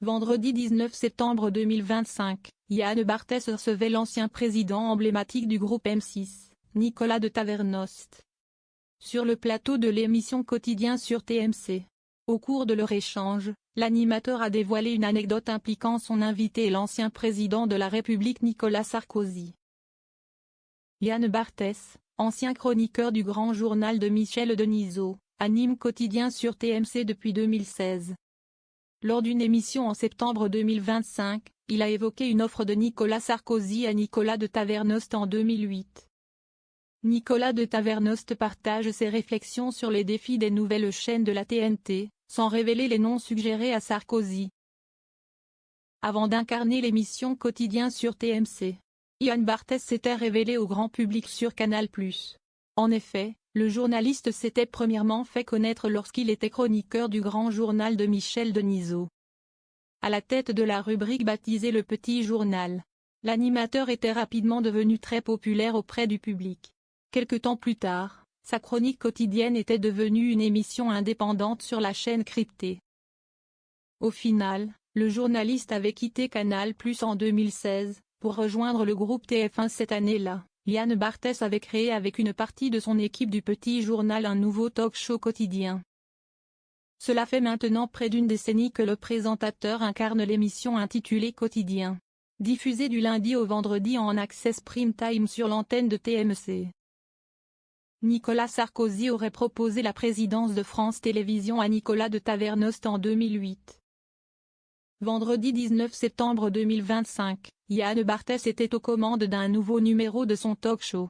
Vendredi 19 septembre 2025, Yann Barthès recevait l'ancien président emblématique du groupe M6, Nicolas de Tavernost, sur le plateau de l'émission Quotidien sur TMC. Au cours de leur échange, l'animateur a dévoilé une anecdote impliquant son invité et l'ancien président de la République Nicolas Sarkozy. Yann Barthès, ancien chroniqueur du Grand Journal de Michel Denisot, anime Quotidien sur TMC depuis 2016. Lors d'une émission en septembre 2025, il a évoqué une offre de Nicolas Sarkozy à Nicolas de Tavernost en 2008. Nicolas de Tavernost partage ses réflexions sur les défis des nouvelles chaînes de la TNT, sans révéler les noms suggérés à Sarkozy. Avant d'incarner l'émission Quotidien sur TMC, Yann Barthès s'était révélé au grand public sur Canal+. En effet, le journaliste s'était premièrement fait connaître lorsqu'il était chroniqueur du Grand Journal de Michel Denisot. À la tête de la rubrique baptisée Le Petit Journal, l'animateur était rapidement devenu très populaire auprès du public. Quelque temps plus tard, sa chronique quotidienne était devenue une émission indépendante sur la chaîne cryptée. Au final, le journaliste avait quitté Canal+ en 2016, pour rejoindre le groupe TF1 cette année-là. Yann Barthès avait créé avec une partie de son équipe du Petit Journal un nouveau talk-show quotidien. Cela fait maintenant près d'une décennie que le présentateur incarne l'émission intitulée Quotidien, diffusée du lundi au vendredi en access prime time sur l'antenne de TMC. Nicolas Sarkozy aurait proposé la présidence de France Télévisions à Nicolas de Tavernost en 2008. Vendredi 19 septembre 2025, Yann Barthès était aux commandes d'un nouveau numéro de son talk-show.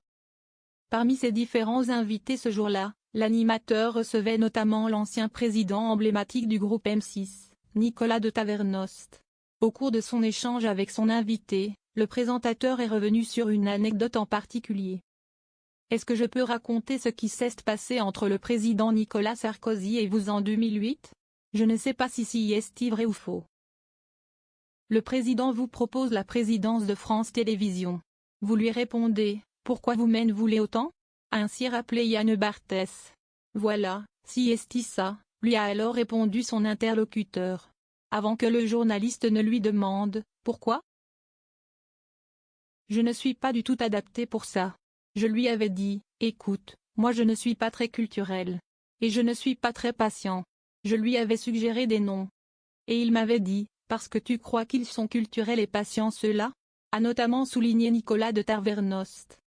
Parmi ses différents invités ce jour-là, l'animateur recevait notamment l'ancien président emblématique du groupe M6, Nicolas de Tavernost. Au cours de son échange avec son invité, le présentateur est revenu sur une anecdote en particulier. « Est-ce que je peux raconter ce qui s'est passé entre le président Nicolas Sarkozy et vous en 2008 ? Je ne sais pas si c'est vrai ou faux. Le président vous propose la présidence de France Télévisions. Vous lui répondez, pourquoi vous m'en voulez autant ? A ainsi rappelé Yann Barthès. Voilà, si est ça, lui a alors répondu son interlocuteur. Avant que le journaliste ne lui demande, pourquoi ? Je ne suis pas du tout adapté pour ça. Je lui avais dit, écoute, moi je ne suis pas très culturel. Et je ne suis pas très patient. Je lui avais suggéré des noms. Et il m'avait dit, parce que tu crois qu'ils sont culturels et patients ceux-là ? A notamment souligné Nicolas de Tavernost.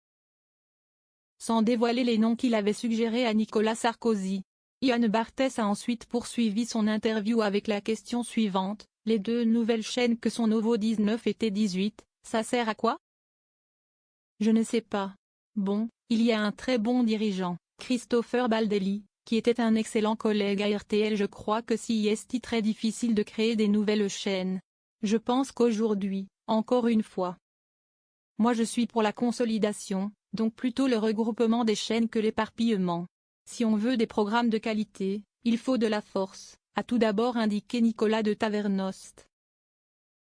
Sans dévoiler les noms qu'il avait suggérés à Nicolas Sarkozy, Yann Barthès a ensuite poursuivi son interview avec la question suivante, les deux nouvelles chaînes que sont Novo 19 et T18, ça sert à quoi ? Je ne sais pas. Bon, il y a un très bon dirigeant, Christopher Baldelli, qui était un excellent collègue à RTL. Je crois que c'est très difficile de créer des nouvelles chaînes. Je pense qu'aujourd'hui, encore une fois, moi je suis pour la consolidation, donc plutôt le regroupement des chaînes que l'éparpillement. Si on veut des programmes de qualité, il faut de la force, a tout d'abord indiqué Nicolas de Tavernost.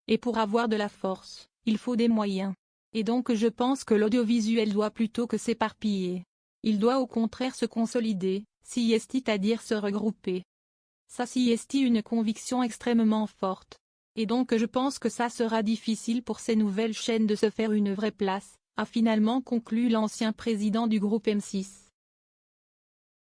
Et pour avoir de la force, il faut des moyens. Et donc je pense que l'audiovisuel doit plutôt que s'éparpiller. Il doit au contraire se consolider, c'est-à-dire se regrouper. Ça c'est une conviction extrêmement forte. Et donc je pense que ça sera difficile pour ces nouvelles chaînes de se faire une vraie place, a finalement conclu l'ancien président du groupe M6.